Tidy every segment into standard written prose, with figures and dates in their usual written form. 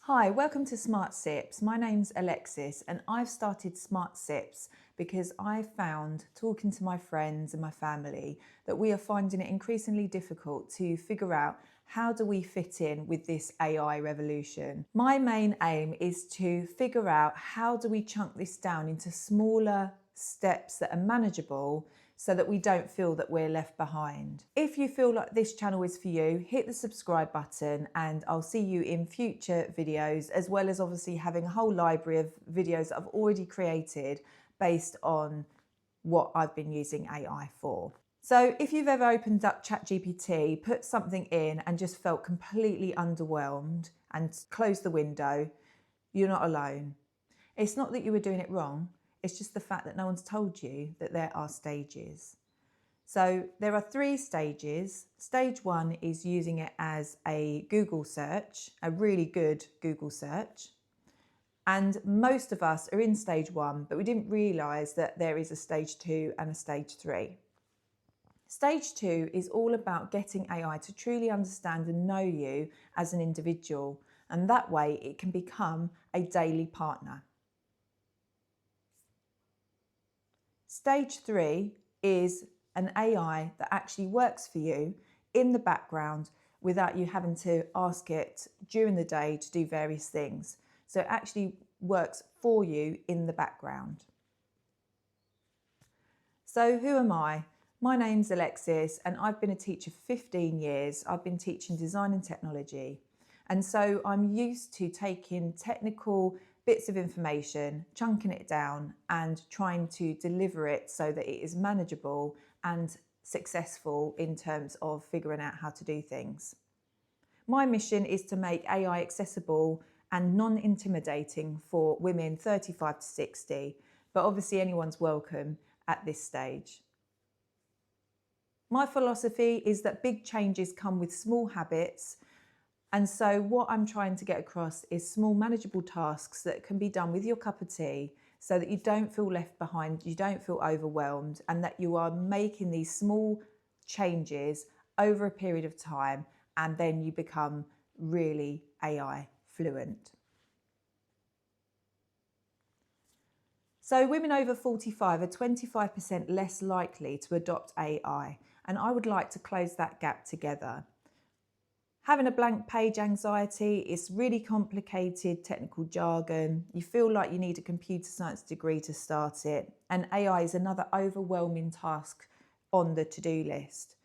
Hi, welcome to Smart Sips. My name's Alexis and I've started Smart Sips because I found, talking to my friends and my family, that we are finding it increasingly difficult to figure out how do we fit in with this AI revolution. My main aim is to figure out how do we chunk this down into smaller steps that are manageable so that we don't feel that we're left behind. If you feel like this channel is for you, hit the subscribe button and I'll see you in future videos, as well as obviously having a whole library of videos that I've already created based on what I've been using AI for. So if you've ever opened up ChatGPT, put something in and just felt completely underwhelmed and closed the window, you're not alone. It's not that you were doing it wrong. It's just the fact that no one's told you that there are stages. So there are 3 stages. Stage 1 is using it as a Google search, a really good Google search. And most of us are in stage 1, but we didn't realise that there is a stage 2 and a stage 3. Stage 2 is all about getting AI to truly understand and know you as an individual. And that way it can become a daily partner. Stage 3 is an AI that actually works for you in the background without you having to ask it during the day to do various things. So it actually works for you in the background. So who am I? My name's Alexis and I've been a teacher for 15 years. I've been teaching design and technology. And so I'm used to taking technical bits of information, chunking it down and trying to deliver it so that it is manageable and successful in terms of figuring out how to do things. My mission is to make AI accessible and non-intimidating for women 35 to 60, but obviously anyone's welcome at this stage. My philosophy is that big changes come with small habits. And so what I'm trying to get across is small manageable tasks that can be done with your cup of tea so that you don't feel left behind, you don't feel overwhelmed, and that you are making these small changes over a period of time and then you become really AI fluent. So women over 45 are 25% less likely to adopt AI, and I would like to close that gap together. Having a blank page anxiety, it's really complicated technical jargon. You feel like you need a computer science degree to start it. And AI is another overwhelming task on the to-do list.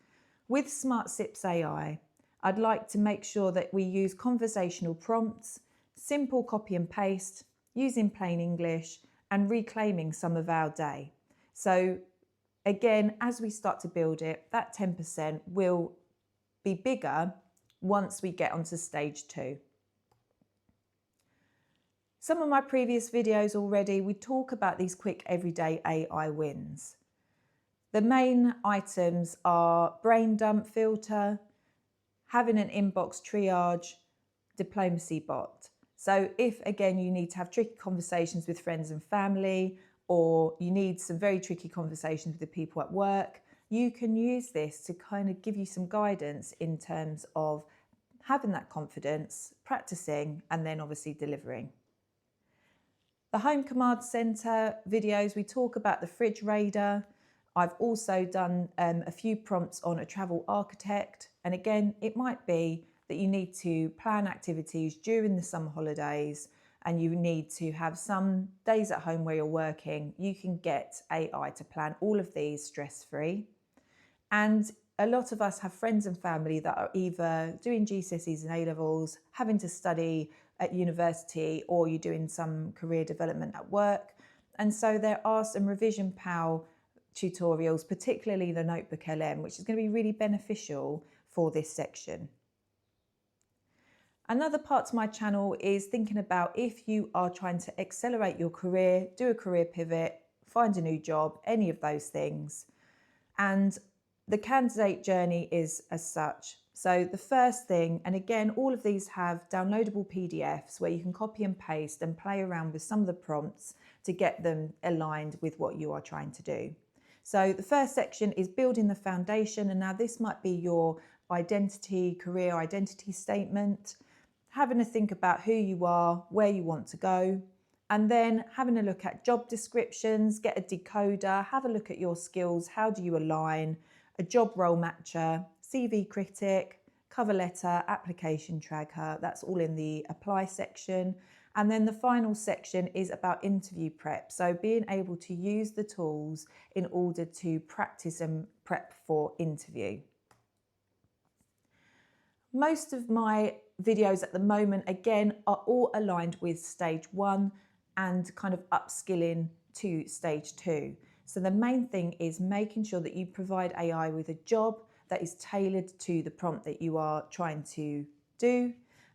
With Smart Sips AI, I'd like to make sure that we use conversational prompts, simple copy and paste, using plain English, and reclaiming some of our day. So again, as we start to build it, that 10% will be bigger once we get onto stage 2. Some of my previous videos already, we talk about these quick everyday AI wins. The main items are brain dump filter, having an inbox triage, diplomacy bot. So if again you need to have tricky conversations with friends and family, or you need some very tricky conversations with the people at work, you can use this to kind of give you some guidance in terms of having that confidence, practicing, and then obviously delivering. The Home Command Center videos, we talk about the fridge radar. I've also done a few prompts on a travel architect. And again, it might be that you need to plan activities during the summer holidays and you need to have some days at home where you're working. You can get AI to plan all of these stress-free. And a lot of us have friends and family that are either doing GCSEs and A-levels, having to study at university, or you're doing some career development at work. And so there are some Revision Pal tutorials, particularly the Notebook LM, which is going to be really beneficial for this section. Another part to my channel is thinking about if you are trying to accelerate your career, do a career pivot, find a new job, any of those things. And the candidate journey is as such. So the first thing, and again, all of these have downloadable PDFs where you can copy and paste and play around with some of the prompts to get them aligned with what you are trying to do. So the first section is building the foundation. And now this might be your identity, career identity statement. having a think about who you are, where you want to go, and then having a look at job descriptions, get a decoder, have a look at your skills, how do you align, a job role matcher, CV critic, cover letter, application tracker, that's all in the apply section. And then the final section is about interview prep. So being able to use the tools in order to practice and prep for interview. Most of my videos at the moment, again, are all aligned with stage 1 and kind of upskilling to stage 2. So the main thing is making sure that you provide AI with a job that is tailored to the prompt that you are trying to do.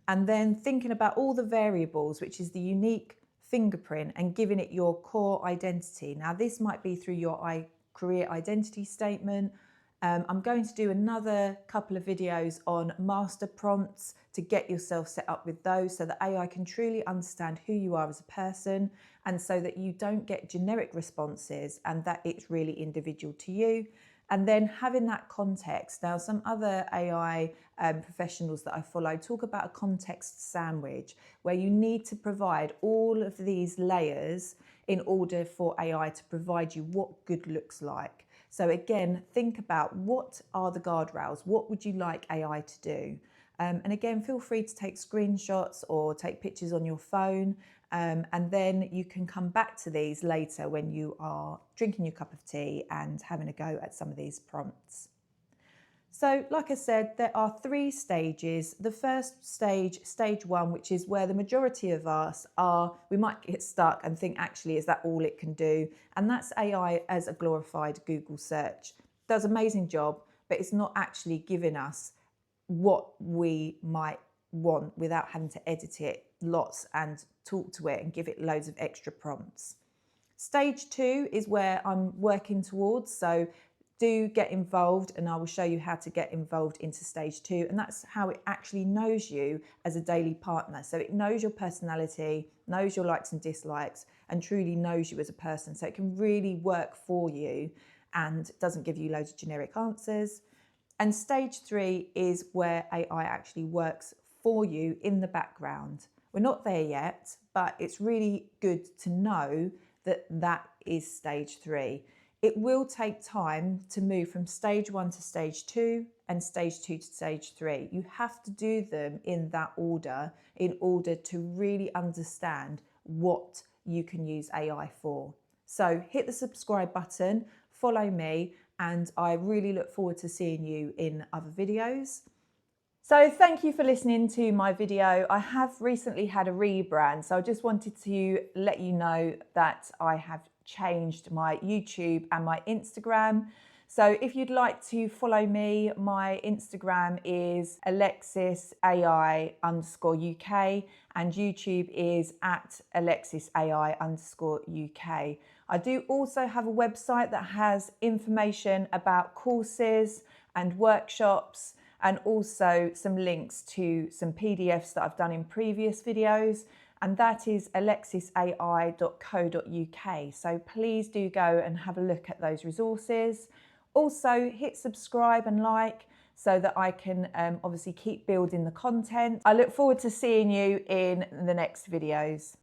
And then thinking about all the variables, which is the unique fingerprint, and giving it your core identity. Now, this might be through your career identity statement. I'm going to do another couple of videos on master prompts to get yourself set up with those so that AI can truly understand who you are as a person, and so that you don't get generic responses and that it's really individual to you. And then having that context. Now, some other AI professionals that I follow talk about a context sandwich, where you need to provide all of these layers in order for AI to provide you what good looks like. So again, think about what are the guardrails? What would you like AI to do? And again, feel free to take screenshots or take pictures on your phone. And then you can come back to these later when you are drinking your cup of tea and having a go at some of these prompts. So like I said, there are 3 stages. The first stage, stage 1, which is where the majority of us are, we might get stuck and think, actually, is that all it can do? And that's AI as a glorified Google search. Does an amazing job, but it's not actually giving us what we might want without having to edit it lots and talk to it and give it loads of extra prompts. Stage 2 is where I'm working towards, so do get involved, and I will show you how to get involved into stage 2, and that's how it actually knows you as a daily partner. So it knows your personality, knows your likes and dislikes, and truly knows you as a person, so it can really work for you and doesn't give you loads of generic answers. And stage 3 is where AI actually works for you in the background. We're not there yet, but it's really good to know that that is stage 3. It will take time to move from stage 1 to stage 2 and stage 2 to stage 3. You have to do them in that order in order to really understand what you can use AI for. So hit the subscribe button, follow me, and I really look forward to seeing you in other videos. So thank you for listening to my video. I have recently had a rebrand, so I just wanted to let you know that I have changed my YouTube and my Instagram. So if you'd like to follow me, my Instagram is AlexisAI_UK and YouTube is at AlexisAI_UK. I do also have a website that has information about courses and workshops, and also some links to some PDFs that I've done in previous videos, and that is alexisai.co.uk. So please do go and have a look at those resources. Also hit subscribe and like so that I can obviously keep building the content. I look forward to seeing you in the next videos.